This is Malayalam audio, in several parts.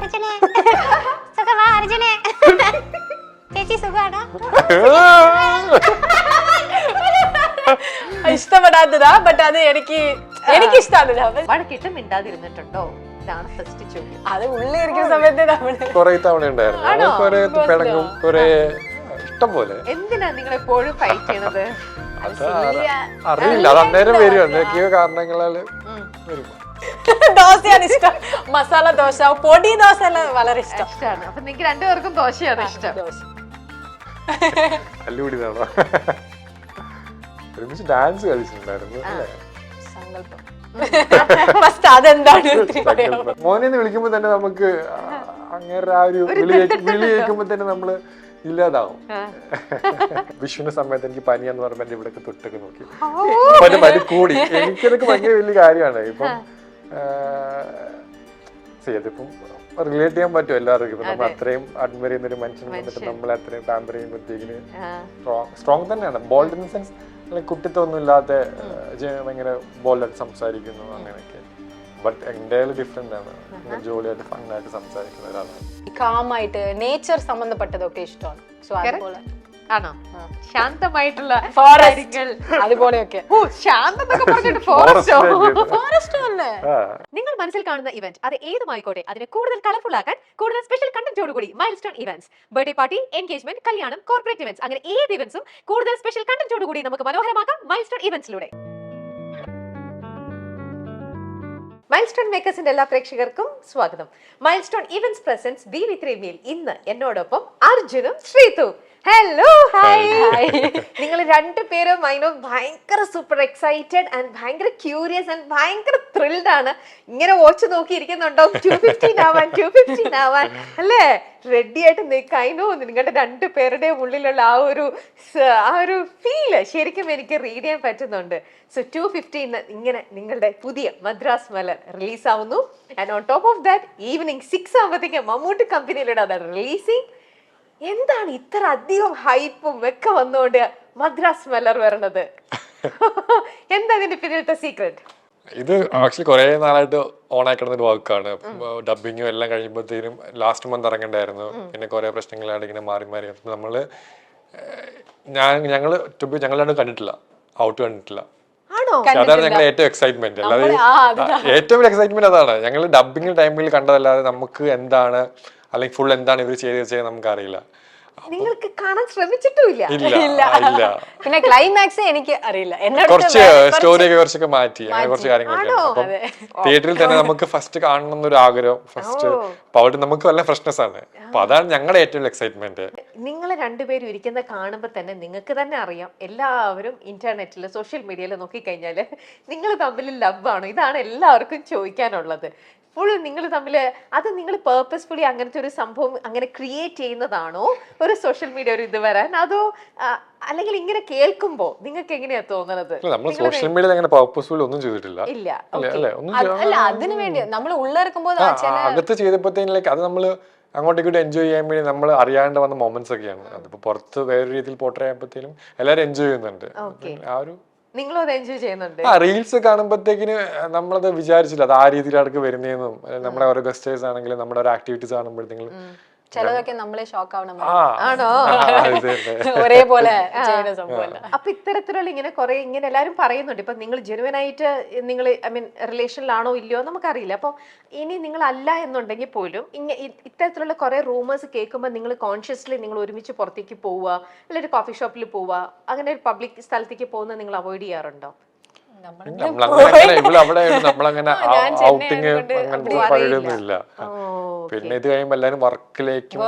അർജുനെ സുഖമാ അർജുനെ ചേച്ചി സുഖാണോ? ഇഷ്ടപ്പെടാത്തതാ, ബട്ട് അത് എനിക്ക് ഇഷ്ടമാണ്. വഴക്കിട്ട് മിണ്ടാതിരുന്നിട്ടുണ്ടോ? ഇതാണ് ഫസ്റ്റ് ചോദ്യം. അത് ഉള്ളിൽ ഇരിക്കുന്ന സമയത്ത് നമ്മള് കൊറേ തവണ ഉണ്ടായിരുന്നു, കൊറേ പിണങ്ങും, കൊറേ ഇഷ്ടം പോലെ. എന്തിനാ നിങ്ങൾ എപ്പോഴും ഫൈറ്റ് ചെയ്യുന്നത്? അറിയില്ല, അത് അന്നേരം വരും, എന്തൊക്കെയോ കാരണങ്ങളാല് വരും. ദോശയാണ് ഇഷ്ടം, മസാല ദോശ, പൊടി ദോശ എല്ലാം വളരെ ഇഷ്ടം. ഇഷ്ടമാണ്. അപ്പൊ നിങ്ങൾക്ക് രണ്ടുപേർക്കും ദോശയാണ് ഇഷ്ടം. ദോശ കല്ലുപിടിതാണോ? ഒരുമിച്ച് ഡാൻസ് കളിച്ചിട്ടുണ്ടായിരുന്നു അല്ലേ? സങ്കല്പം. ഫസ്റ്റ് അതെന്താണ് മോനെന്ന് വിളിക്കുമ്പോ തന്നെ നമുക്ക് അങ്ങനെ ആ ഒരു വിളി കേൾക്കുമ്പോ തന്നെ നമ്മള് ഇല്ലാതാവും. വിഷുവിന്റെ സമയത്ത് എനിക്ക് പനിയാന്ന് പറയുമ്പോ എന്റെ ഇവിടെയൊക്കെ തൊട്ടൊക്കെ നോക്കി മറ്റേ പനി കൂടി. എനിക്കതൊക്കെ ഭയങ്കര വലിയ കാര്യമാണ്. ഇപ്പം അതിപ്പം റിലേറ്റ് ചെയ്യാൻ പറ്റും എല്ലാവർക്കും. ഇപ്പൊ നമ്മൾ അത്രയും അഡ്മയർ ചെയ്യുന്ന ഒരു മനുഷ്യൻ വന്നിട്ട് നമ്മളെ അത്രയും പാമ്പർ ചെയ്യുമ്പോഴത്തേക്കിന് സ്ട്രോങ് തന്നെയാണ്. ബോൾഡ് ഇൻ ദ സെൻസ് കുട്ടിത്തൊന്നും ഇല്ലാത്ത ഭയങ്കര ബോൾഡായിട്ട് സംസാരിക്കുന്നു അങ്ങനെയൊക്കെ. ബട്ട് എന്തായാലും ഡിഫറെന്റ് ആണ്. ജോലിയായിട്ട് ഫണ്ണായിട്ട് സംസാരിക്കുന്ന ഒരാളാണ്. കാമായിട്ട് നേച്ചർ സംബന്ധപ്പെട്ടതൊക്കെ ഇഷ്ടമാണ്. സോ അതുപോലെ ആണോ? ശാന്തമായിട്ടുള്ള ഫോറസ്റ്റ് അതുപോലെയൊക്കെ. ഓ, ശാന്തം എന്നൊക്കെ പറഞ്ഞിട്ട് ഫോറസ്റ്റോ? ഫോറസ്റ്റ് അല്ലേ? നിങ്ങൾ മനസ്സിൽ കാണുന്ന ഇവന്റ് അത് ഏതുമായിക്കോട്ടെ, അതിനെ കൂടുതൽ കളർഫുൾ ആക്കാൻ കൂടുതൽ സ്പെഷ്യൽ കണ്ടന്റോടുകൂടി milestone events, birthday party, engagement, കല്യാണം, കോർപ്പറേറ്റ് ഇവന്റ്സ്, അങ്ങനെ ഏത് ഇവന്റ്സും കൂടുതൽ സ്പെഷ്യൽ കണ്ടന്റോടുകൂടി നമുക്ക് മനോഹരമാക്കാം മൈൽസ്റ്റോൺ ഇവന്റ്സിലൂടെ. മൈൽസ്റ്റോൺ മേക്കേഴ്സിന്റെ എല്ലാ പ്രേക്ഷകർക്കും സ്വാഗതം. Milestone events presents be with റീമിയിൽ ഇന്ന് എന്നോടൊപ്പം അർജുനും ശ്രീതു. Hello, hi. നിങ്ങൾ രണ്ടുപേരും ഭയങ്കര സൂപ്പർ എക്സൈറ്റഡ് ആൻഡ് ഭയങ്കര ക്യൂരിയസ് ആൻഡ് ഭയങ്കര ത്രിൽഡ് ആണ്. ഇങ്ങനെ വാച്ച് നോക്കിയിരിക്കുന്നുണ്ടോ? 215 ആവാൻ അല്ലേ? റെഡി ആയിട്ട് നിൽക്കാനോ? നിങ്ങളുടെ രണ്ടുപേരുടെ ഉള്ളിലുള്ള ആ ഒരു ഫീല് ശരിക്കും എനിക്ക് റീഡ് ചെയ്യാൻ പറ്റുന്നുണ്ട്. സോ 215 ഇങ്ങനെ നിങ്ങളുടെ പുതിയ മദ്രാസ് മലർ റിലീസ് ആവുന്നു. And on top of that evening 6 ആകുമ്പോഴത്തേക്കും മമ്മൂട്ടി കമ്പനിയിലൂടെ അത് റിലീസിങ്. എന്താണ് ഇത്ര അധികം ഹൈപ്പും ഒക്കെ വന്നുകൊണ്ട് മദ്രാസ് മലർ വരണത്? എന്താ ഇതിന്റെ പിന്നിലത്തെ സീക്രട്ട്? ഇത് ആക്ച്വലി കുറെ നാളായിട്ട് ഓണായി കിടന്നൊരു വർക്കാണ്. ഡബിങ്ങും എല്ലാം കഴിയുമ്പോഴത്തേനും ലാസ്റ്റ് മന്ത് ഇറങ്ങണ്ടായിരുന്നു. പിന്നെ കുറെ പ്രശ്നങ്ങളായിട്ട് ഇങ്ങനെ മാറി മാറി നമ്മള് ഞങ്ങളാണ് കണ്ടിട്ടില്ല, ഔട്ട് കണ്ടിട്ടില്ല. അതാണ് ഞങ്ങളുടെ ഏറ്റവും എക്സൈറ്റ്മെന്റ്. അല്ലാതെ ഏറ്റവും വലിയ എക്സൈറ്റ്മെന്റ് അതാണ്. ഞങ്ങൾ ഡബിങ് ടൈമിൽ കണ്ടതല്ലാതെ നമുക്ക് എന്താണ് അല്ലെങ്കിൽ ഫുൾ എന്താണ് ഇവർ ചെയ്ത് നമുക്ക് അറിയില്ല. നിങ്ങൾക്ക് കാണാൻ ശ്രമിച്ചിട്ടുമില്ല? ഇല്ല. പിന്നെ ക്ലൈമാക്സ് എനിക്ക് അറിയില്ല. കുറച്ച് സ്റ്റോറിയൊക്കെ കുറച്ചൊക്കെ മാറ്റി, അങ്ങനെ കുറച്ച് കാര്യങ്ങളൊക്കെ. അപ്പം തിയേറ്ററിൽ തന്നെ നമുക്ക് ഫസ്റ്റ് കാണണം എന്നൊരു ആഗ്രഹം ഫസ്റ്റ്. അപ്പൊ അവിടെ നമുക്ക് നല്ല ഫ്രഷ്നെസ് ആണ്. അപ്പൊ അതാണ് ഞങ്ങളുടെ ഏറ്റവും എക്സൈറ്റ്മെന്റ്. നിങ്ങൾ രണ്ടുപേരും ഇരിക്കുന്ന കാണുമ്പോൾ തന്നെ നിങ്ങൾക്ക് തന്നെ അറിയാം, എല്ലാവരും ഇന്റർനെറ്റിൽ സോഷ്യൽ മീഡിയയിൽ നോക്കിക്കഴിഞ്ഞാല് നിങ്ങൾ തമ്മിൽ ലവ് ആണോ? ഇതാണ് എല്ലാവർക്കും ചോദിക്കാനുള്ളത്. ഫുൾ നിങ്ങൾ തമ്മിൽ അത് നിങ്ങൾ പേർപ്പസ്ഫുള്ളി അങ്ങനത്തെ ഒരു സംഭവം അങ്ങനെ ക്രിയേറ്റ് ചെയ്യുന്നതാണോ ഒരു സോഷ്യൽ മീഡിയ ഒരു ഇത് വരാൻ, അതോ അല്ലെങ്കിൽ ഇങ്ങനെ കേൾക്കുമ്പോ നിങ്ങൾക്ക് എങ്ങനെയാ തോന്നുന്നത്? നമ്മൾ സോഷ്യൽ മീഡിയയിൽ അങ്ങനെ പർപ്പസ്ഫുള്ളി ഒന്നും ചെയ്തിട്ടില്ല. ഇല്ല. അല്ല, അതിനു വേണ്ടി നമ്മൾ ഉള്ളിറക്കുമ്പോ അകത്ത് ചെയ്തപ്പോഴത്തേക്ക് അത് നമ്മള് അങ്ങോട്ടേക്കൂടെ എൻജോയ് ചെയ്യാൻ വേണ്ടി നമ്മൾ അറിയാണ്ട് വന്ന മൊമെന്റ്സ് ഒക്കെയാണ്. അതിപ്പോ പുറത്ത് വേറൊരു രീതിയിൽ പോർട്രേ ചെയ്യുമ്പോഴത്തേനും എല്ലാവരും എൻജോയ് ചെയ്യുന്നുണ്ട്. ആ ഒരു നിങ്ങളും അത് എൻജോയ് ചെയ്യുന്നുണ്ട്. റീൽസ് കാണുമ്പോഴത്തേക്കിന് നമ്മളത് വിചാരിച്ചില്ല അത് ആ രീതിയിലാണ് വരുന്നതെന്നും. നമ്മുടെ ഓരോ ഗസ്റ്റേഴ്സ് ആണെങ്കിലും നമ്മുടെ ഓരോ ആക്ടിവിറ്റീസ് കാണുമ്പോഴത്തേക്കും ചിലതൊക്കെ നമ്മളെ ഷോക്ക് ആവണം. ആണോ? ഒരേപോലെ ചെയ്യുന്ന സംഭവമല്ല. അപ്പൊ ഇത്തരത്തിലുള്ള ഇങ്ങനെ കുറെ ഇങ്ങനെ എല്ലാരും പറയുന്നുണ്ട്. ഇപ്പൊ നിങ്ങൾ ജെനുവൻ ആയിട്ട് നിങ്ങൾ റിലേഷനിലാണോ ഇല്ലയോ നമുക്കറിയില്ല. അപ്പൊ ഇനി നിങ്ങൾ അല്ല എന്നുണ്ടെങ്കിൽ പോലും ഇത്തരത്തിലുള്ള കുറെ റൂമേഴ്സ് കേൾക്കുമ്പോൾ നിങ്ങൾ കോൺഷ്യസ്ലി നിങ്ങൾ ഒരുമിച്ച് പുറത്തേക്ക് പോവുക, അല്ലെങ്കിൽ ഒരു കോഫി ഷോപ്പിൽ പോവുക, അങ്ങനെ ഒരു പബ്ലിക് സ്ഥലത്തേക്ക് പോകുന്നത് നിങ്ങൾ അവോയ്ഡ് ചെയ്യാറുണ്ടോ? നമ്മളങ്ങനെ ഔട്ടിങ് അങ്ങനത്തെ പരിപാടിയൊന്നും ഇല്ല. പിന്നെ ഇത് കഴിയുമ്പോ എല്ലാരും വർക്കിലേക്കും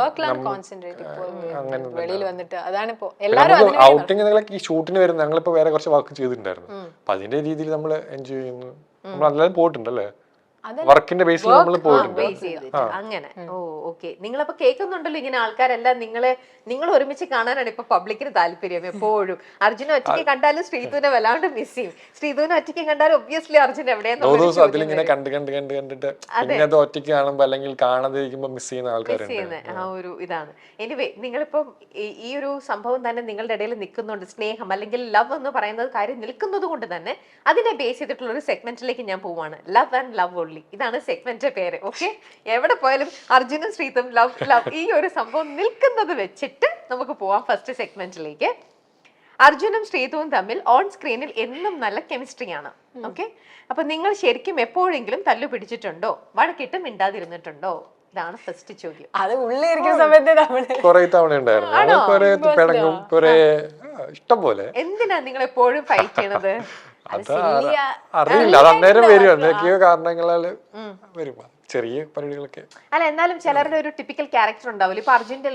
ഔട്ടിങ് ഈ ഷൂട്ടിന് വരുന്ന ഞങ്ങളിപ്പോ വേറെ കുറച്ച് വർക്ക് ചെയ്തിട്ടുണ്ടായിരുന്നു. അപ്പൊ അതിന്റെ രീതിയിൽ നമ്മൾ എൻജോയ് ചെയ്യുന്നു. നമ്മൾ അല്ലാതെ പോയിട്ടുണ്ടല്ലേ, വർക്കിന്റെ ബേസിൽ നമ്മൾ പോയിട്ടുണ്ട്. അങ്ങനെ. ഓ, ഓക്കെ. നിങ്ങളപ്പോ കേൾക്കുന്നുണ്ടല്ലോ ഇങ്ങനെ ആൾക്കാരെല്ലാം നിങ്ങൾ ഒരുമിച്ച് കാണാനാണ് ഇപ്പൊ പബ്ലിക്കിന് താല്പര്യം എപ്പോഴും. അർജുന ഒറ്റയ്ക്ക് കണ്ടാലും ശ്രീധുവിനെ വല്ലാണ്ട് മിസ് ചെയ്യും. ശ്രീധുവിനെ ഒറ്റയ്ക്ക് കണ്ടാലും ഒബ്വിയസ്ലി അർജുൻ എവിടെയാന്ന് അതിലിങ്ങനെ കണ്ടിട്ട് അത് ഒറ്റയ്ക്ക് കാണുമ്പോ അല്ലെങ്കിൽ കാണാതിരിക്കുമ്പോ മിസ് ചെയ്യുന്ന ആൾക്കാരുണ്ട്. ആ ഒരു ഇതാണ്. എനിവേ, നിങ്ങളിപ്പം ഈ ഒരു സംഭവം തന്നെ നിങ്ങളുടെ ഇടയിൽ നിൽക്കുന്നുണ്ട്. സ്നേഹം അല്ലെങ്കിൽ ലവ് എന്ന് പറയുന്നത് കാര്യം നിൽക്കുന്നത് കൊണ്ട് തന്നെ അതിനെ ബേസ് ചെയ്തിട്ടുള്ള ഒരു സെഗ്മെന്റിലേക്ക് ഞാൻ പോവാണ്. Love and love only. ഇതാണ് സെഗ്മെന്റ് പേര്. ഓക്കെ, എവിടെ പോയാലും അർജുനും ശ്രീതും ലവ് ലവ് ഈ ഒരു സംഭവം നിൽക്കുന്നത് വെച്ചിട്ട് നമുക്ക് പോവാം ഫസ്റ്റ് സെഗ്മെന്റിലേക്ക്. അർജുനും ശ്രീതുവും തമ്മിൽ ഓൺ സ്ക്രീനിൽ എന്നും നല്ല കെമിസ്ട്രിയാണ്. ഓക്കെ, അപ്പൊ നിങ്ങൾ ശരിക്കും എപ്പോഴെങ്കിലും തല്ലു പിടിച്ചിട്ടുണ്ടോ, വഴക്കിട്ട് മിണ്ടാതിരുന്നിട്ടുണ്ടോ? ഇതാണ് ഫസ്റ്റ് ചോദ്യം. അത് ഉള്ളിരിക്കുന്ന സമയത്ത് കൊറേ തവണ ഉണ്ടായിരുന്നു, കൊറേ പിണങ്ങും, കൊറേ ഇഷ്ടം പോലെ. എന്തിനാ നിങ്ങൾ എപ്പോഴും ഫൈറ്റ് ചെയ്യണത്? അറിയില്ല, അത് അന്നേരം വരും, എന്തൊക്കെയോ കാരണങ്ങളാല് വരും ചെറിയ പരിപാടികളൊക്കെ. അല്ല, എന്നാലും ചിലരുടെ ഒരു ടിപ്പിക്കൽ ക്യാരക്ടർ ഉണ്ടാവില്ല. ഇപ്പൊ അർജുന്റെ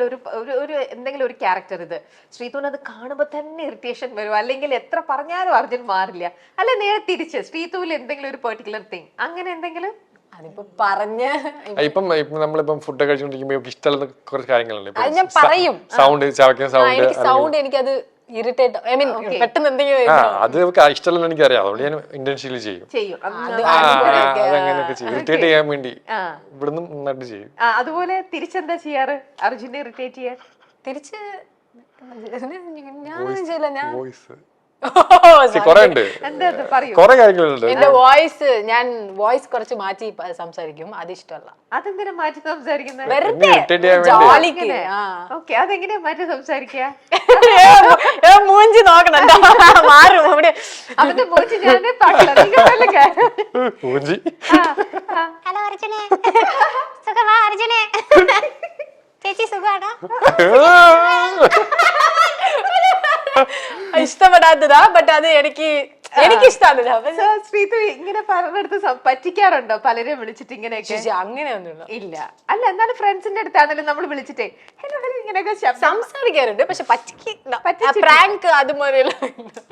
ഒരു എന്തെങ്കിലും ഒരു ക്യാരക്ടർ, ഇത് ശ്രീതുവിന് അത് കാണുമ്പോ തന്നെ ഇറിറ്റേഷൻ വരും, അല്ലെങ്കിൽ എത്ര പറഞ്ഞാലും അർജുൻ മാറില്ല. അല്ല, നേരെ തിരിച്ച് ശ്രീതുവിൽ എന്തെങ്കിലും ഒരു പെർട്ടിക്കുലർ തിങ്, അങ്ങനെ എന്തെങ്കിലും? അതിപ്പോ പറഞ്ഞ ഇപ്പം നമ്മളിപ്പം ഫുഡ് കഴിച്ചുകൊണ്ടിരിക്കുമ്പോ ഇഷ്ടമുള്ള കുറച്ച് കാര്യങ്ങളുണ്ട്. ഞാൻ പറയും, സൗണ്ട്, ചവയ്ക്കുന്ന സൗണ്ട്, എനിക്കത് ഇറിറ്റേറ്റ്, ഐ മീൻ പെട്ടെന്ന് എന്തെങ്കിലും അത് ഇഷ്ടമല്ല എനിക്കറിയാം, അതുകൊണ്ട് ഞാൻ ഇന്റൻഷ്യലി ചെയ്യും. അതങ്ങനെയൊക്കെ ചെയ്യും, ഇറിറ്റേറ്റ് ചെയ്യാൻ വേണ്ടി ഇവിടുന്ന് നന്നായിട്ട് ചെയ്യും. അതുപോലെ തിരിച്ചെന്താ ചെയ്യാറ് അർജുനെ ഇറിറ്റേറ്റ് ചെയ്യാൻ? തിരിച്ച് ഞാൻ വോയിസ് കൊറേ ഉണ്ട്, കൊറേ കാര്യങ്ങളുണ്ട്. എന്റെ ഞാൻ വോയിസ് കുറച്ച് മാറ്റി സംസാരിക്കും, അത് ഇഷ്ടമല്ല. അതെന്തിനാ മാറ്റി സംസാരിക്കുന്നത്? അതെങ്ങനെയാ മാറ്റി സംസാരിക്കുക? മൂഞ്ചി നോക്കണം, മാറും അവിടെ. അവന്റെ മൂഞ്ചി ഞാൻ പാടില്ല. ഹലോ അർജുനെ, സുഖമാ അർജുനെ? ചേച്ചി സുഖാണോ? ഇഷ്ടപ്പെടാത്തതാ, ബട്ട് അത് എനിക്ക് ഇഷ്ടമാണ്. ശ്രീതു ഇങ്ങനെ പറഞ്ഞെടുത്ത് പറ്റിക്കാറുണ്ടോ പലരെയും വിളിച്ചിട്ട് ഇങ്ങനെയൊക്കെ? അങ്ങനെയൊന്നുമില്ല. ഇല്ല. അല്ല, എന്നാലും ഫ്രണ്ട്സിന്റെ അടുത്താണെങ്കിലും നമ്മൾ വിളിച്ചിട്ടേ ഹലോ ഹലോ ഇങ്ങനെയൊക്കെ സംസാരിക്കാറുണ്ട്, പക്ഷെ പ്രാങ്ക് അതുപോലെ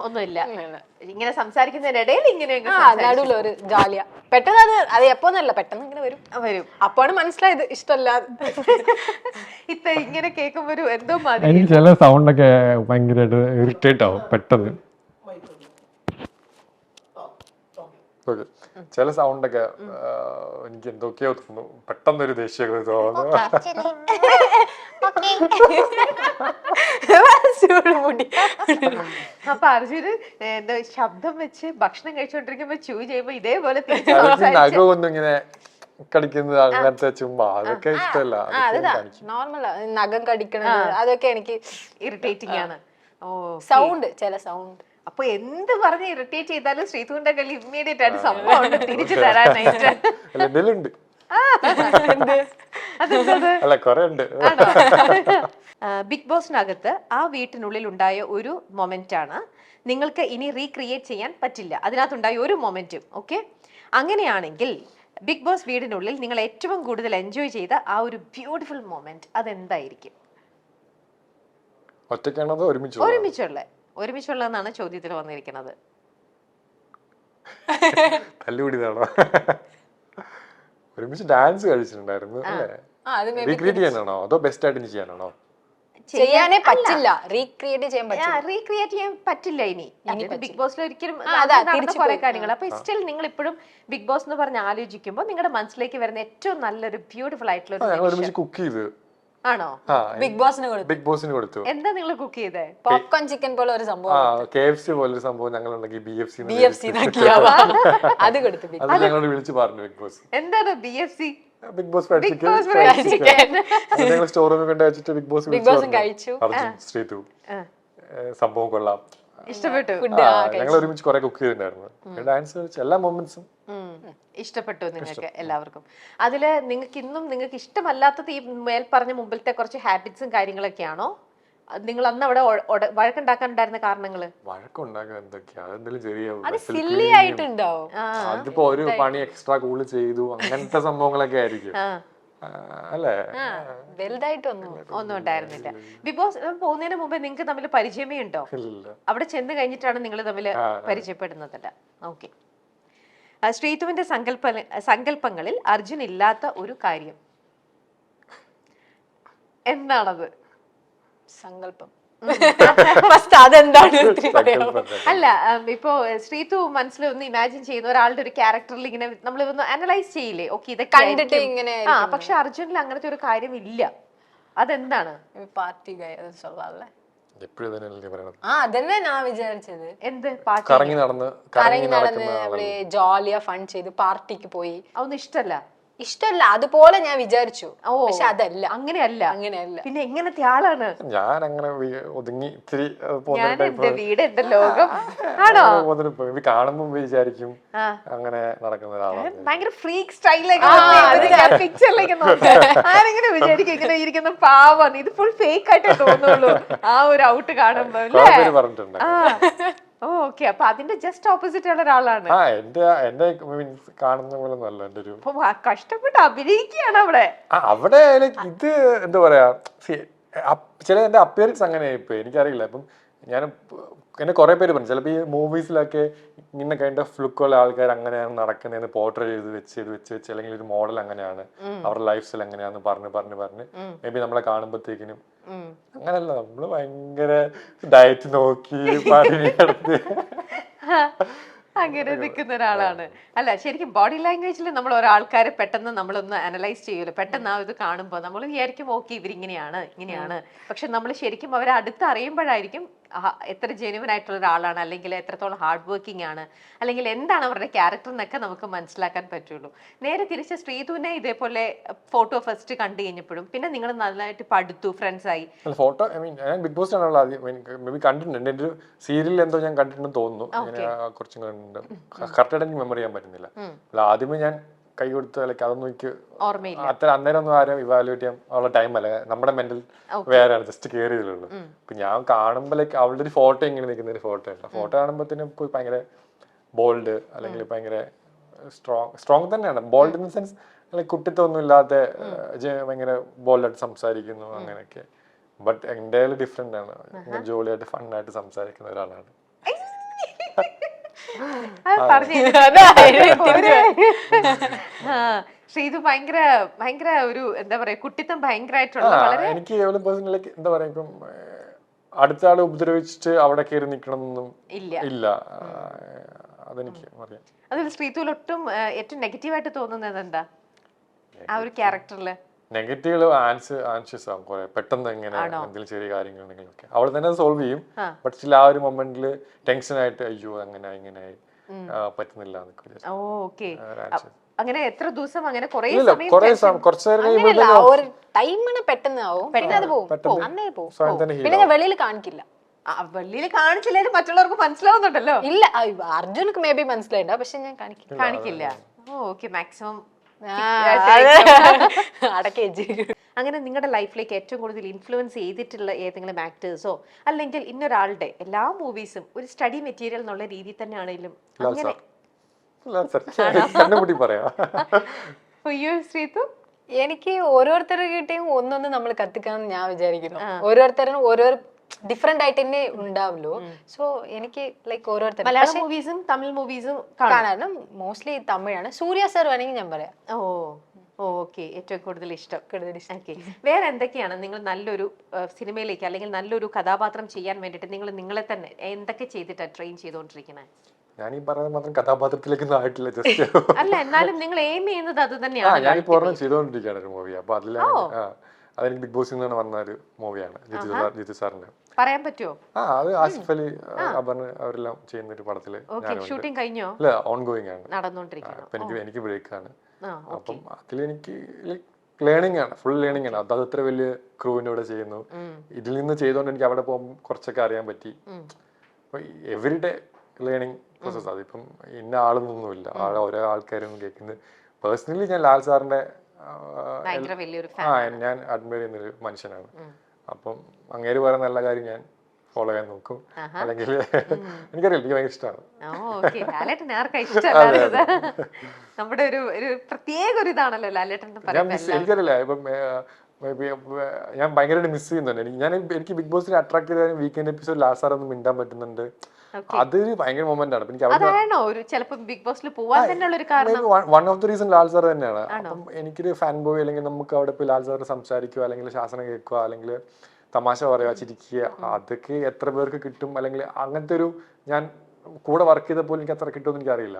ഒന്നുമില്ല. ഇങ്ങനെ സംസാരിക്കുന്നതിനിടയിൽ ഇങ്ങനെ നടുവിൽ ഒരു ജാലിയ. പെട്ടെന്ന് അത് എപ്പോന്നല്ല, പെട്ടെന്ന് ഇങ്ങനെ വരും. അപ്പോഴാണ് മനസ്സിലായത് ഇഷ്ടമല്ല. ഇങ്ങനെ കേൾക്കുമ്പോ ഒരു എന്തോ മതി. എനിക്ക് ചില സൗണ്ട് ഒക്കെ ഭയങ്കരമായിട്ട് ഇറിറ്റേറ്റ് ആവും പെട്ടെന്ന്. ചില സൗണ്ട് ഒക്കെ എനിക്ക് എന്തൊക്കെയോ തോന്നുന്നു, പെട്ടെന്നൊരു ദേഷ്യമൊക്കെ തോന്നുന്നു. അപ്പൊ അർജുന് എന്താ ശബ്ദം വെച്ച് ഭക്ഷണം കഴിച്ചോണ്ടിരിക്കുമ്പോ ചൂ ചെയ്യുമ്പോ ഇതേപോലെ നഖമൊന്നും ഇങ്ങനെ കടിക്കുന്നത്, അങ്ങനത്തെ ചുമ്മാ അതൊക്കെ ഇഷ്ടമല്ല. നോർമൽ നഖം കടിക്കണത് അതൊക്കെ എനിക്ക് ഇറിറ്റേറ്റിംഗ് ആണ്. സൗണ്ട്, ചില സൗണ്ട്. അപ്പൊ എന്ത് പറഞ്ഞ് ഇറിറ്റേറ്റ് ചെയ്താലും ശ്രീതുവിന്റെ കയ്യിൽ ഇമ്മീഡിയറ്റ് ആയിട്ട് സംഭവം തിരിച്ചു തരാനായിട്ട്. ബിഗ് ബോസിനകത്ത് ആ വീട്ടിനുള്ളിൽ ഉണ്ടായ ഒരു മൊമെന്റ് ആണ് നിങ്ങൾക്ക് ഇനി റീക്രിയേറ്റ് ചെയ്യാൻ പറ്റില്ല. അതിനകത്തുണ്ടായ ഒരു മൊമെന്റും. ഓക്കെ, അങ്ങനെയാണെങ്കിൽ ബിഗ് ബോസ് വീടിനുള്ളിൽ നിങ്ങൾ ഏറ്റവും കൂടുതൽ എൻജോയ് ചെയ്ത ആ ഒരു ബ്യൂട്ടിഫുൾ മൊമെന്റ് അതെന്തായിരിക്കും? ഒരുമിച്ചുള്ളതെന്നാണ് ചോദ്യത്തിൽ വന്നിരിക്കുന്നത്. ഒരുമിച്ച് ഡാൻസ് കളിച്ചിട്ടുണ്ടായിരുന്നു അല്ലേ? റീക്രിയേറ്റ് ചെയ്യാനാണോ അതോ ബെസ്റ്റ് ആയിട്ട് ചെയ്യാനാണോ? ചെയ്യാനേ പറ്റില്ല, റീക്രിയേറ്റ് ചെയ്യാൻ പറ്റില്ല ഇനി ബിഗ് ബോസിൽ ഒരിക്കലും കുറെ കാര്യങ്ങൾ. അപ്പൊ സ്റ്റിൽ നിങ്ങൾ ഇപ്പോഴും ബിഗ് ബോസ് എന്ന് പറഞ്ഞ് ആലോചിക്കുമ്പോൾ നിങ്ങളുടെ മനസ്സിലേക്ക് വരുന്ന ഏറ്റവും നല്ലൊരു ബ്യൂട്ടിഫുൾ ആയിട്ടുള്ള കുക്ക് ചെയ്ത് ആണോ? ബിഗ് ബോസിന് കൊടുത്തു. എന്താ നിങ്ങൾ കുക്ക് ചെയ്തേ? പോപ്കോൺ ചിക്കൻ പോലെ ഒരു സംഭവം, KFC പോലെ ഒരു സംഭവം ഞങ്ങൾ ഉണ്ടാക്കി. BFC അത് കൊടുത്തു. അത് ഞങ്ങളോട് വിളിച്ചു പറഞ്ഞു ബിഗ് ബോസ്. എന്താണ് BFC? Big boss fried chicken. ഞങ്ങൾ സ്റ്റോർ റൂമിൽ കൊണ്ട് വെച്ചിട്ട് ബിഗ് ബോസ് കഴിച്ചു. ശ്രീതു സംഭവം കൊള്ളാം, ഇഷ്ടപ്പെട്ടു. ഞങ്ങൾ ഒരുമിച്ച് കുറെ കുക്ക് ചെയ്തിട്ടുണ്ടായിരുന്നു. ഡാൻസ് കളിച്ച എല്ലാ മൊമെന്റ്സും ഇഷ്ടപ്പെട്ടു നിങ്ങൾക്ക് എല്ലാവർക്കും. അതില് നിങ്ങൾക്ക് ഇന്നും നിങ്ങൾക്ക് ഇഷ്ടമല്ലാത്തത് ഈ മേൽ പറഞ്ഞ മുമ്പിലത്തെ കുറച്ച് ഹാബിറ്റ്സും കാര്യങ്ങളൊക്കെയാണോ? നിങ്ങൾ അന്ന് അവിടെ വഴക്കുണ്ടാക്കാനുണ്ടായിരുന്ന കാരണങ്ങള്? വഴക്കുണ്ടാക്കാൻ എന്തൊക്കെയാ, അതെന്തെങ്കിലും ചെറിയ അതിപ്പോ ഒരു പണി എക്സ്ട്രാ കൂള് ചെയ്തു, അങ്ങനത്തെ സംഭവങ്ങളൊക്കെ ആയിരിക്കും അല്ലേ? ഒന്നും ഉണ്ടായിരുന്നില്ല. ബിഗ് ബോസ് പോകുന്നതിന് മുമ്പേ നിങ്ങൾക്ക് തമ്മിൽ പരിചയമേ ഉണ്ടോ? അവിടെ ചെന്ന് കഴിഞ്ഞിട്ടാണ് നിങ്ങൾ തമ്മിൽ പരിചയപ്പെടുന്നതല്ല. ഓക്കെ, ശ്രീതുവിന്റെ സങ്കല്പങ്ങളിൽ അർജുൻ ഇല്ലാത്ത ഒരു കാര്യം എന്താണത്? സങ്കല്പം അതെന്താണ്? അല്ല, ഇപ്പോ ശ്രീതു മനസ്സിൽ ഒന്ന് ഇമാജിൻ ചെയ്യുന്ന ഒരാളുടെ ഒരു ക്യാരക്ടറിൽ ഇങ്ങനെ നമ്മൾ ഒന്ന് അനലൈസ് ചെയ്യില്ലേ? ഓക്കെ, ഇതൊക്കെ കണ്ടിട്ട് ഇങ്ങനെ. പക്ഷെ അർജുനിൽ അങ്ങനത്തെ ഒരു കാര്യം ഇല്ല. അതെന്താണ്? പാർട്ടി എപ്പോഴും തന്നെയല്ലേ പറയണത്. അതന്നെ ഞാൻ വിചാരിച്ചത്. എന്ത് പാട്ട് കറങ്ങി നടന്ന് അവള് ജോലിയാ ഫൺ ചെയ്ത് പാർട്ടിക്ക് പോയി. അതൊന്നും ഇഷ്ടല്ല. ഇഷ്ടമല്ല, അതുപോലെ ഞാൻ വിചാരിച്ചു. പക്ഷെ അതല്ല, അങ്ങനെയല്ല. അങ്ങനെയല്ല. പിന്നെ എങ്ങനത്തെ ആളാണ്? ഞാൻ അങ്ങനെ ഒതുങ്ങി ഇത്തിരി ഞാൻ എന്റെ വീട് എന്റെ ലോകം ആണോ? കാണുമ്പോ വിചാരിക്കും അങ്ങനെ നടക്കുന്ന ഒരാളാണ്. ഭയങ്കര ഫ്രീക്ക് സ്റ്റൈലൊക്കെ പിക്ചറിലേക്ക് ആരെങ്കിലും വിചാരിക്കും ഇങ്ങനെ ഇരിക്കുന്ന പാവാണ്. ഇത് ഫുൾ ഫേക്ക് ആയിട്ടേ തോന്നുള്ളൂ ആ ഒരു ഔട്ട് കാണുമ്പോ. പറഞ്ഞിട്ടുണ്ട്. ഓക്കെ, അപ്പൊ അതിന്റെ ജസ്റ്റ് ഓപ്പോസിറ്റ് ഉള്ള ഒരാളാണ്. എന്റെ മീൻസ് കാണുന്ന പോലെ നല്ല എന്റെ ഒരു കഷ്ടപ്പെട്ട് അഭിനയിക്കുകയാണ് അവിടെ. അവിടെ ഇത് എന്താ പറയാ, ചില എന്റെ അപ്പിയറൻസ് അങ്ങനെ ഇപ്പൊ എനിക്കറിയില്ല. ഇപ്പം ഞാൻ എന്നെ കുറെ പേര് പറഞ്ഞു ചിലപ്പോ ഈ മൂവീസിലൊക്കെ ഇങ്ങനെ കൈൻഡ് ഓഫ് ലുക്കുള്ള ആൾക്കാർ അങ്ങനെയാണ് നടക്കുന്നതെന്ന് പോർട്രേ ചെയ്ത് വെച്ച് അല്ലെങ്കിൽ ഒരു മോഡൽ അങ്ങനെയാണ് അവരുടെ ലൈഫ് സ്റ്റൈൽ എങ്ങനെയാന്ന് പറഞ്ഞ് മേ ബി നമ്മളെ കാണുമ്പോഴത്തേക്കിനും അങ്ങനല്ല, നമ്മള് ഭയങ്കര ഡയറ്റ് നോക്കി പണിയെടുത്ത് അങ്ങനെ നിൽക്കുന്ന ഒരാളാണ്. അല്ല, ശരിക്കും ബോഡി ലാംഗ്വേജിൽ നമ്മൾ ഒരാൾക്കാരെ പെട്ടെന്ന് നമ്മളൊന്ന് അനലൈസ് ചെയ്യൂല. പെട്ടെന്ന് ആ ഇത് കാണുമ്പോൾ നമ്മൾ വിചാരിക്കും ഓക്കെ ഇങ്ങനെയാണ്. പക്ഷെ നമ്മൾ ശരിക്കും അവരെ അടുത്ത് അറിയുമ്പോഴായിരിക്കും എത്ര ജെന്യുവൻ ആയിട്ടുള്ള ഒരാളാണ്, അല്ലെങ്കിൽ എത്രത്തോളം ഹാർഡ് വർക്കിംഗ് ആണ്, അല്ലെങ്കിൽ എന്താണ് അവരുടെ ക്യാരക്ടർ എന്നൊക്കെ നമുക്ക് മനസ്സിലാക്കാൻ പറ്റുള്ളൂ. നേരെ തിരിച്ച് ശ്രീതുവിനെ ഇതേപോലെ ഫോട്ടോ ഫസ്റ്റ് കണ്ടു കഴിഞ്ഞപ്പോഴും പിന്നെ നിങ്ങൾ നന്നായിട്ട് പഠിത്തു, ഫ്രണ്ട്സ് ആയി. ഫോട്ടോ ഞാൻ ബിഗ് ബോസ് ആണല്ലോ ആദ്യം കണ്ടിട്ടുണ്ട്. എന്റെ ഒരു സീരിയലിൽ എന്തോ ഞാൻ കണ്ടിട്ടുണ്ടെന്ന് തോന്നുന്നു. കുറച്ചും കണ്ടിട്ടുണ്ട്. കറക്റ്റായിട്ട് എനിക്ക് മെമ്മറി ചെയ്യാൻ പറ്റുന്നില്ല. ആദ്യമേ ഞാൻ കൈ കൊടുത്ത് അതൊന്നും എനിക്ക് അത്ര അന്നേരം ഒന്നും ആരും ഇവാലുവേറ്റ് ചെയ്യാൻ ഉള്ള ടൈം അല്ല. നമ്മുടെ മെന്റൽ വേറെയാണ്, ജസ്റ്റ് കയറിയതിലുള്ളൂ. ഇപ്പൊ ഞാൻ കാണുമ്പോഴേക്ക് അവളുടെ ഒരു ഫോട്ടോ ഇങ്ങനെ നിൽക്കുന്ന ഒരു ഫോട്ടോ ഉണ്ട്. ഫോട്ടോ കാണുമ്പോഴത്തേനും ഭയങ്കര ബോൾഡ് അല്ലെങ്കിൽ ഭയങ്കര സ്ട്രോങ് തന്നെയാണ്. ബോൾഡ് ഇൻ ദ സെൻസ് കുട്ടിത്തൊന്നും ഇല്ലാത്ത ഭയങ്കര ബോൾഡായിട്ട് സംസാരിക്കുന്നു അങ്ങനെയൊക്കെ. ബട്ട് എൻ്റെ ഡിഫറെന്റ് ആണ്. ജോളിയായിട്ട് ഫണ്ണായിട്ട് സംസാരിക്കുന്ന ഒരാളാണ്. ശ്രീതു ഭയങ്കര ഒരു എന്താ പറയാ കുട്ടിത്തം ഭയങ്കരമായിട്ടുള്ള. എനിക്ക് പേഴ്സണലി എന്താ പറയാ, ഇപ്പം അടുത്ത ആളെ ഉപദ്രവിച്ചിട്ട് അവിടെ കയറി നിൽക്കണമെന്നൊന്നും ഇല്ല. അതെനിക്ക് അറിയാം. അതിൽ ശ്രീതുവിൽ ഒട്ടും ഏറ്റവും നെഗറ്റീവായിട്ട് തോന്നുന്നത് എന്താ ആ ഒരു ക്യാരക്ടറില്? നെഗറ്റീവ് ആൻഷ്യസ് ആവും കുറെ പെട്ടെന്ന്. എങ്ങനെ എന്തെങ്കിലും ചെറിയ കാര്യങ്ങൾ ഉണ്ടെങ്കിലൊക്കെ അവൾ തന്നെ സോൾവ് ചെയ്യും. ബട്ട് സ്റ്റിൽ ആ ഒരു മൊമെന്റിൽ ടെൻഷൻ ആയിട്ട് അയ്യോ ഇങ്ങനെയായി പറ്റുന്നില്ല. അങ്ങനെ എത്ര ദിവസം അങ്ങനെ പിന്നെ ഞാൻ വെളിയിൽ കാണിക്കില്ല. വെള്ളിയിൽ കാണിച്ചില്ലേലും മറ്റുള്ളവർക്ക് മനസ്സിലാവുന്നുണ്ടല്ലോ. ഇല്ല, അർജുനക്ക് മേ ബി മനസ്സിലായില്ല, പക്ഷെ ഞാൻ കാണിക്കില്ല. ഓക്കെ, മാക്സിമം അടക്കേജ്. അങ്ങനെ നിങ്ങളുടെ ലൈഫിലേക്ക് ഏറ്റവും കൂടുതൽ ഇൻഫ്ലുവൻസ് ചെയ്തിട്ടുള്ള ഏതെങ്കിലും ആക്ടേഴ്സോ അല്ലെങ്കിൽ ഇന്നൊരാളുടെ എല്ലാ മൂവീസും ഒരു സ്റ്റഡി മെറ്റീരിയൽ എന്നുള്ള രീതിയിൽ തന്നെ ആണെങ്കിലും അങ്ങനെ ശ്രീതു? എനിക്ക് ഓരോരുത്തരുടെ കിട്ടിയും ഒന്നൊന്ന് നമ്മൾ കത്തിക്കാന്ന് ഞാൻ വിചാരിക്കുന്നു. ഓരോരുത്തരും ഓരോ ഡിഫറെന്റ് ആയിട്ട് തന്നെ ഉണ്ടാവുമല്ലോ. സോ എനിക്ക് ലൈക്ക് ഓരോരുത്തർ മലയാളം മൂവീസും തമിഴ് മൂവീസും കാണാനും മോസ്റ്റ്ലി തമിഴാണ്. സൂര്യ സാർ വേണമെങ്കിൽ ഞാൻ പറയാം. ഓക്കെ, ഏറ്റവും കൂടുതൽ ഇഷ്ടം. ഓക്കെ, വേറെ എന്തൊക്കെയാണ് നിങ്ങൾ നല്ലൊരു സിനിമയിലേക്ക് അല്ലെങ്കിൽ നല്ലൊരു കഥാപാത്രം ചെയ്യാൻ വേണ്ടിട്ട് നിങ്ങളെ തന്നെ എന്തൊക്കെ ചെയ്തിട്ടാണ് ട്രെയിൻ ചെയ്തുകൊണ്ടിരിക്കുന്നത്? ഞാൻ ഈ പറയുന്നത് മാത്രം കഥാപാത്രത്തിലേക്കൊന്നും ആയിട്ടില്ല. ജസ്റ്റ് അല്ല, എന്നാലും നിങ്ങൾ എയിം ചെയ്യുന്നത് അത് തന്നെയാണ്. ഞാനിപ്പോ ചെയ്തോണ്ടിരിക്കുകയാണ് ഒരു മൂവി. അപ്പൊ അതെനിക്ക് ബിഗ് ബോസിൽ നിന്ന് വന്ന ഒരു മൂവിയാണ്, ജിത്തു സാറിന്റെ. പറയാൻ പറ്റുമോ? അത് ആസിഫ് അലി അപർണ അവരെല്ലാം ചെയ്യുന്ന ഒരു പടത്തില്. ഷൂട്ടിംഗ് കഴിഞ്ഞോ? ഇല്ല, ഓൺഗോയിങ് ആണ്, നടന്നുകൊണ്ടിരിക്കുന്നു. എനിക്ക് ബ്രേക്ക് ആണ്. അപ്പം അതിലെനിക്ക് ലേണിംഗ് ആണ്, ഫുൾ ലേണിംഗ് ആണ്. അത് അത്ര വലിയ ക്രൂവിന്റെ കൂടെ ചെയ്യുന്നു. ഇതിൽ നിന്ന് ചെയ്തോണ്ട് എനിക്ക് അവിടെ പോകുമ്പോൾ കുറച്ചൊക്കെ അറിയാൻ പറ്റി. Everyday learning process. അതിപ്പം ഇന്ന ആളൊന്നുമില്ല, ഓരോ ആൾക്കാരും കേൾക്കുന്നത്. പേഴ്സണലി ഞാൻ ലാൽ സാറിന്റെ ഞാൻ അഡ്മയർ ചെയ്യുന്നൊരു മനുഷ്യനാണ്. അപ്പം അങ്ങേര് പറയുന്ന നല്ല കാര്യം ഞാൻ ഫോളോ ചെയ്യാൻ നോക്കും. അല്ലെങ്കിൽ എനിക്കറിയില്ല, എനിക്ക് ഭയങ്കര ഇഷ്ടമാണ്. നമ്മുടെ ഒരു പ്രത്യേക ഒരു ഇതാണല്ലോ ലാലേട്ടൻ. എനിക്കറിയില്ല, ഇപ്പം ഞാൻ ഭയങ്കരമായിട്ട് മിസ് ചെയ്യുന്നുണ്ട്. എനിക്ക് ബിഗ് ബോസിൽ അട്രാക്ട് ചെയ്ത വീക്കെൻഡ് എപ്പിസോഡ് ലാസ്റ്റ് സാർ ഒന്ന് മിണ്ടാൻ പറ്റുന്നുണ്ട്. അതൊരു ഭയങ്കര മൊമെന്റ് ആണ്. One of the reason Lal sir തന്നെയാണ്. അപ്പം എനിക്കൊരു ഫാൻ ബോയ് അല്ലെങ്കിൽ നമുക്ക് അവിടെ പോയി ലാൽ സാർ സംസാരിക്കുക, അല്ലെങ്കിൽ ശാസനം കേൾക്കുക, അല്ലെങ്കിൽ തമാശ പറയുക, ചിരിക്കുക, അതൊക്കെ എത്ര പേർക്ക് കിട്ടും? അല്ലെങ്കിൽ അങ്ങനത്തെ ഒരു ഞാൻ കൂടെ വർക്ക് ചെയ്തപ്പോൾ എനിക്ക് അത്ര കിട്ടുമെന്ന് എനിക്കറിയില്ല.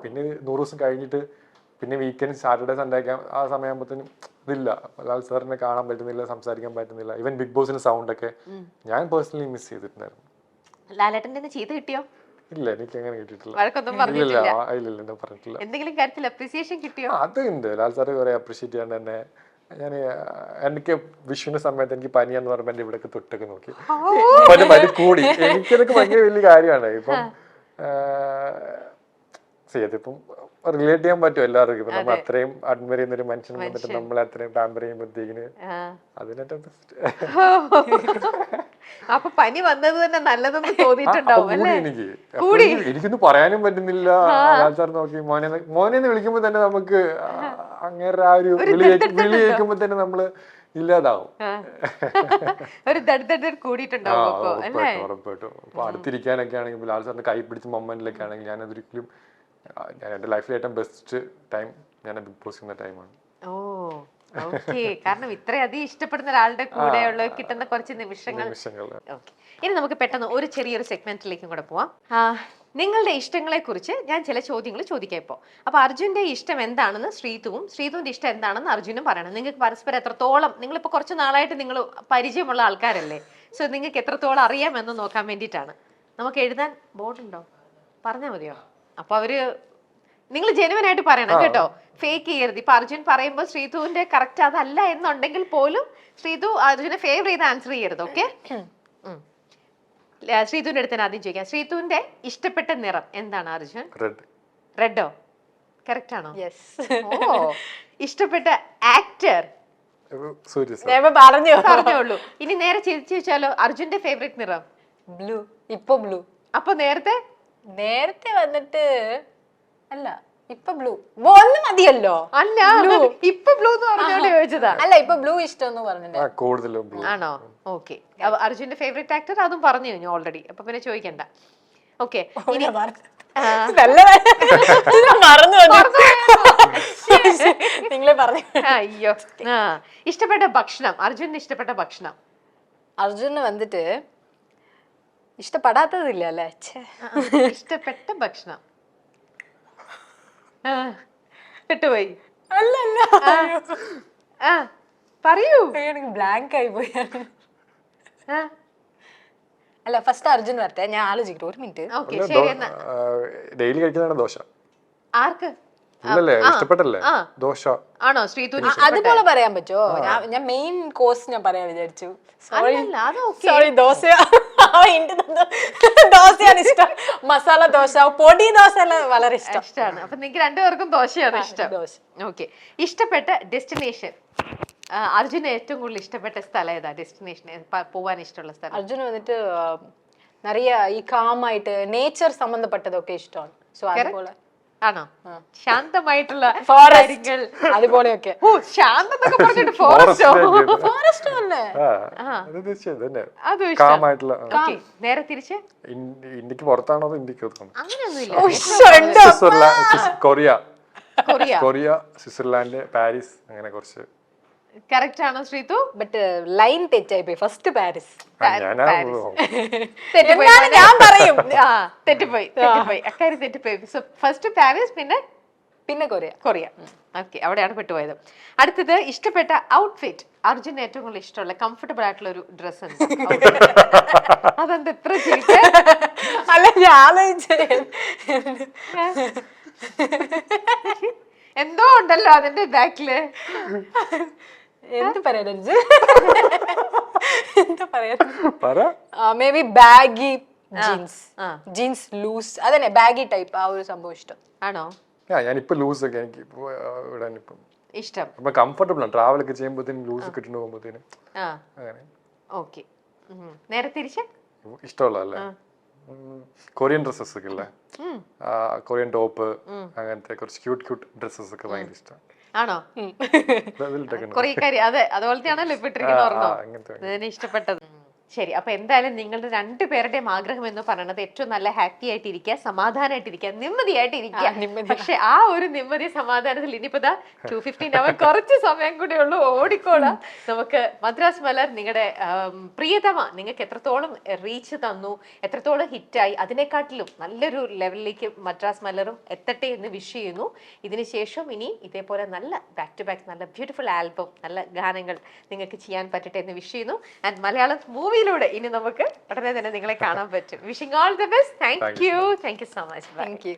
പിന്നെ 100 ദിവസം കഴിഞ്ഞിട്ട് പിന്നെ വീക്കെൻഡ് സാറ്റർഡേ സൺഡേ ഒക്കെ ആ സമയമാകുമ്പോഴത്തേനും ഇതില്ല, ലാൽ സാറിനെ കാണാൻ പറ്റുന്നില്ല, സംസാരിക്കാൻ പറ്റുന്നില്ല. ഈവൻ ബിഗ് ബോസിന്റെ സൗണ്ട് ഒക്കെ ഞാൻ പേഴ്സണലി മിസ് ചെയ്തിട്ടുണ്ടായിരുന്നു. ലാലേട്ടന്റെ ചീത്ത കിട്ടിയോ? ഇല്ല, എനിക്ക് അങ്ങനെ കിട്ടിയിട്ടില്ല. വഴക്കൊന്നും ഇല്ല പറഞ്ഞിട്ടില്ല? പറഞ്ഞിട്ടില്ല. എന്തെങ്കിലും കാര്യത്തിൽ അപ്രീസിയേഷൻ കിട്ടിയോ? അതുണ്ട്, ലാൽ സാറ് കുറെ അപ്രീഷിയേറ്റ് ചെയ്യാണ്ട് തന്നെ. ഞാൻ എനിക്ക് വിഷുവിന്റെ സമയത്ത് എനിക്ക് പനിയാന്ന് പറയുമ്പോൾ എന്റെ ഇവിടെയൊക്കെ തൊട്ടൊക്കെ നോക്കി, പനി കൂടി. എനിക്കതൊക്കെ ഭയങ്കര വലിയ കാര്യമാണ്. ഇപ്പം അതിപ്പം റിലേറ്റ് ചെയ്യാൻ പറ്റും എല്ലാവർക്കും. ഇപ്പൊ നമ്മൾ അത്രയും അഡ്മയർ ചെയ്യുന്ന ഒരു മനുഷ്യൻ വന്നിട്ട് നമ്മളെ അത്രയും പാമ്പർ ചെയ്യുമ്പോഴത്തേക്കിന് അതിനേറ്റവും ബെസ്റ്റ്. അപ്പൊ പനി വന്നത് തന്നെ നല്ലതെന്ന് തോന്നിയിട്ടുണ്ടാവും അല്ലേ? എനിക്കൊന്നും പറയാനും പറ്റുന്നില്ല. ലാൽ സാർ നോക്കി മോനെന്ന് വിളിക്കുമ്പോ തന്നെ നമുക്ക് അങ്ങനെ ആ ഒരു വിളി കേൾക്കുമ്പോ തന്നെ നമ്മള് ഇല്ലാതാവും. ഉറപ്പായിട്ടും. അപ്പൊ അടുത്തിരിക്കാനൊക്കെ ആണെങ്കിൽ ലാൽ സാറിന്റെ കൈ പിടിച്ച മൊമെന്റിലൊക്കെ ആണെങ്കിൽ ഞാൻ അതൊരിക്കലും എന്റെ ലൈഫിലെ ഏറ്റവും ബെസ്റ്റ് ടൈം ഞാൻ ബിഗ് ബോസ് ചെയ്യുന്ന ടൈമാണ്. കാരണം ഇത്രയധികം ഇഷ്ടപ്പെടുന്ന ഒരാളുടെ കൂടെയുള്ള കിട്ടുന്ന കുറച്ച് നിമിഷങ്ങൾ. ഇനി നമുക്ക് പെട്ടെന്ന് ഒരു ചെറിയൊരു സെഗ്മെന്റിലേക്കും കൂടെ പോവാം. നിങ്ങളുടെ ഇഷ്ടങ്ങളെ കുറിച്ച് ഞാൻ ചില ചോദ്യങ്ങൾ ചോദിക്കാം ഇപ്പോൾ. അപ്പൊ അർജുന്റെ ഇഷ്ടം എന്താണെന്ന് ശ്രീതുവിന്റെ ഇഷ്ടം എന്താണെന്ന് അർജുനും പറയണം. നിങ്ങൾക്ക് പരസ്പരം എത്രത്തോളം, നിങ്ങളിപ്പോ കുറച്ച് നാളായിട്ട് നിങ്ങൾ പരിചയമുള്ള ആൾക്കാരല്ലേ, സോ നിങ്ങൾക്ക് എത്രത്തോളം അറിയാമെന്ന് നോക്കാൻ വേണ്ടിയിട്ടാണ്. നമുക്ക് എഴുതാൻ ബോർഡുണ്ടോ? പറഞ്ഞാൽ മതിയോ? അപ്പൊ നിങ്ങൾ ജെനുവൻ ആയിട്ട് പറയണം കേട്ടോ, ഫേക്ക് ചെയ്യരുത്. ഇപ്പൊ അർജുൻ പറയുമ്പോൾ ശ്രീതുവിന്റെ കറക്റ്റ് അതല്ല എന്നുണ്ടെങ്കിൽ പോലും ശ്രീതു അർജുനെ ഫേവർ ചെയ്ത് ആൻസർ ചെയ്യരുത്. ഓക്കെ, ശ്രീതുവിന്റെ അടുത്ത് ആദ്യം ചോദിക്കാം. ശ്രീതുവിന്റെ ഇഷ്ടപ്പെട്ട നിറം എന്താണ് അർജുൻ? റെഡോ? കറക്റ്റ് ആണോ? ഇഷ്ടപ്പെട്ട ആക്ടർ? പറഞ്ഞോളൂ. ഇനി നേരെ ചിരിച്ചു വെച്ചാലോ, അർജുന്റെ ഫേവറേറ്റ് നിറം? ബ്ലൂ. ഇപ്പൊ ബ്ലൂ. അപ്പൊ നേരത്തെ വന്നിട്ട് അല്ല, ഇപ്പൊ ബ്ലൂ ഒന്ന് മതിയല്ലോ. അല്ല, ഇപ്പൊ ബ്ലൂ എന്ന് പറഞ്ഞോണ്ട് ചോദിച്ചതാ. അല്ല, ഇപ്പൊ ബ്ലൂ ഇഷ്ടം പറഞ്ഞിട്ടുണ്ട്. ആണോ? ഓക്കെ. അർജുന്റെ ഫേവറേറ്റ് ആക്ടർ അതും പറഞ്ഞു കഴിഞ്ഞു ഓൾറെഡി, അപ്പൊ പിന്നെ ചോദിക്കണ്ട. ഓക്കെ, നിങ്ങളെ പറഞ്ഞു. അയ്യോ. ഇഷ്ടപ്പെട്ട ഭക്ഷണം? അർജുന് ഇഷ്ടപ്പെട്ട ഭക്ഷണം? അർജുന് വന്നിട്ട് ഇഷ്ടപ്പെടാത്തതില്ല അല്ലേ? ഇഷ്ടപ്പെട്ട ഭക്ഷണം പെട്ടുപോയി. പറയൂ. ബ്ലാങ്ക് ആയി പോയി. അല്ല, ഫസ്റ്റ് അർജുൻ വരട്ടെ, ഞാൻ ആലോചിക്കട്ടെ. ഒരു മിനിറ്റ്. ഡെയിലി കഴിക്കുന്നതാണ് ദോശ. ആർക്ക്? ഇഷ്ടപ്പെട്ടല്ലേ ദോശ? ആണോ ശ്രീതുവിന്? അതുപോലെ പറയാൻ പറ്റുമോ? ഞാൻ മെയിൻ കോഴ്സ് ഞാൻ പറയാൻ വിചാരിച്ചു. സോറി, ദോശയാണ് ഇഷ്ടം. മസാല ദോശ, പൊടി ദോശ എല്ലാം വളരെ ഇഷ്ടമാണ്. അപ്പൊ നിങ്ങൾക്ക് രണ്ടുപേർക്കും ദോശയാണ് ഇഷ്ടം. ഓക്കെ. ഇഷ്ടപ്പെട്ട ഡെസ്റ്റിനേഷൻ? അർജുന് ഏറ്റവും കൂടുതൽ ഇഷ്ടപ്പെട്ട സ്ഥലം ഏതാ? ഡെസ്റ്റിനേഷൻ പോവാൻ ഇഷ്ടമുള്ള സ്ഥലം? അർജുന് വന്നിട്ട് നിറയ ഈ കാമായിട്ട് നേച്ചർ സംബന്ധപ്പെട്ടതൊക്കെ ഇഷ്ടമാണ്. സോ അതുപോലെ ആണോ? ശാന്തമായിട്ടുള്ള ഫോറസ്റ്റ് അതുപോലെയൊക്കെ. ഓ, ശാന്തം പറഞ്ഞിട്ട് ഫോറസ്റ്റോ? ഫോറസ്റ്റ് തന്നെ. നേരെ തിരിച്ച് ഇന്ത്യക്ക് പുറത്താണോ ഇന്ത്യക്ക്? അങ്ങനെയൊന്നുമില്ല. കൊറിയ, സ്വിറ്റ്സർലാൻഡ്, പാരീസ്, അങ്ങനെ കുറച്ച്. കറക്റ്റ് ആണോ ശ്രീതു? ബട്ട് ലൈൻ തെറ്റായി പോയി. First Paris. ഞാൻ പറയും തെറ്റിപ്പോയി. അക്കാര്യം തെറ്റിപ്പോയി. ഫസ്റ്റ് പാരീസ്, പിന്നെ കൊറിയ. ഓക്കെ, അവിടെയാണ് പെട്ടുപോയത്. അടുത്തത് ഇഷ്ടപ്പെട്ട ഔട്ട്ഫിറ്റ്? അർജുൻ ഏറ്റവും കൂടുതൽ ഇഷ്ടമുള്ള കംഫർട്ടബിൾ ആയിട്ടുള്ള ഒരു ഡ്രസ് ഉണ്ട്. അതെന്ത് എത്ര ചീത്ത? അല്ല, ഞാൻ എന്തോ ഉണ്ടല്ലോ അതിന്റെ ബാക്കില്. എന്ത് പറയാ? എന്താ പറയാ? Maybe baggy jeans loose, അതന്നെ ബാഗി ടൈപ്പ്, ആ ഒരു സംഭവം ഇഷ്ടം. ആണോ? ഞാനിപ്പോ ലൂസ് ഒക്കെ എനിക്ക് ഇടാൻ ഇപ്പം ഇഷ്ടം. കംഫർട്ടബിൾ ആണ്. ട്രാവൽ ഒക്കെ ചെയ്യുമ്പോഴത്തേനും ലൂസ് ഒക്കെ ഇട്ടിട്ട് പോകുമ്പോഴത്തേനും അങ്ങനെ. ഓക്കെ, നേരെ തിരിച്ച് ഇഷ്ടമുള്ളതല്ലേ? കൊറിയൻ ഡ്രസ്സസ് ഒക്കെ ഇല്ലേ, കൊറിയൻ ടോപ്പ്, അങ്ങനത്തെ കുറച്ച് ക്യൂട്ട് ഡ്രസ്സസ് ഒക്കെ ഭയങ്കര ഇഷ്ടമാണ്. ആണോ? കൊറിയക്കാരി? അതെ, അതുപോലത്തെയാണല്ലോ ഇപ്പൊ ഇട്ടിരിക്കുന്ന. ഇഷ്ടപ്പെട്ടത്. ശരി, അപ്പൊ എന്തായാലും നിങ്ങളുടെ രണ്ടുപേരുടെയും ആഗ്രഹം എന്ന് പറയുന്നത് ഏറ്റവും നല്ല ഹാപ്പി ആയിട്ടിരിക്കുക, സമാധാനമായിട്ടിരിക്കുക, നിമ്മതിയായിട്ടിരിക്കുക. പക്ഷെ ആ ഒരു നിമ്മതി സമാധാനത്തിൽ ഇനിയിപ്പോ 2:15 അവർ കുറച്ച് സമയം കൂടെ ഉള്ളൂ, ഓടിക്കോളാം. നമുക്ക് മദ്രാസ് മലർ നിങ്ങളുടെ പ്രിയതമ നിങ്ങൾക്ക് എത്രത്തോളം റീച്ച് തന്നു, എത്രത്തോളം ഹിറ്റായി, അതിനെക്കാട്ടിലും നല്ലൊരു ലെവലിലേക്ക് മദ്രാസ് മലറും എത്തട്ടെ എന്ന് വിഷ് ചെയ്യുന്നു. ഇതിനുശേഷം ഇനി ഇതേപോലെ നല്ല ബാക്ക് ടു ബാക്ക് നല്ല ബ്യൂട്ടിഫുൾ ആൽബം, നല്ല ഗാനങ്ങൾ നിങ്ങൾക്ക് ചെയ്യാൻ പറ്റട്ടെ എന്ന് വിഷ് ചെയ്യുന്നു. ആൻഡ് മലയാളം മൂവിയിലൂടെ ഇനി നമുക്ക് ഉടനെ തന്നെ നിങ്ങളെ കാണാൻ പറ്റും. Wishing all the best. Thank you so much. Thank you.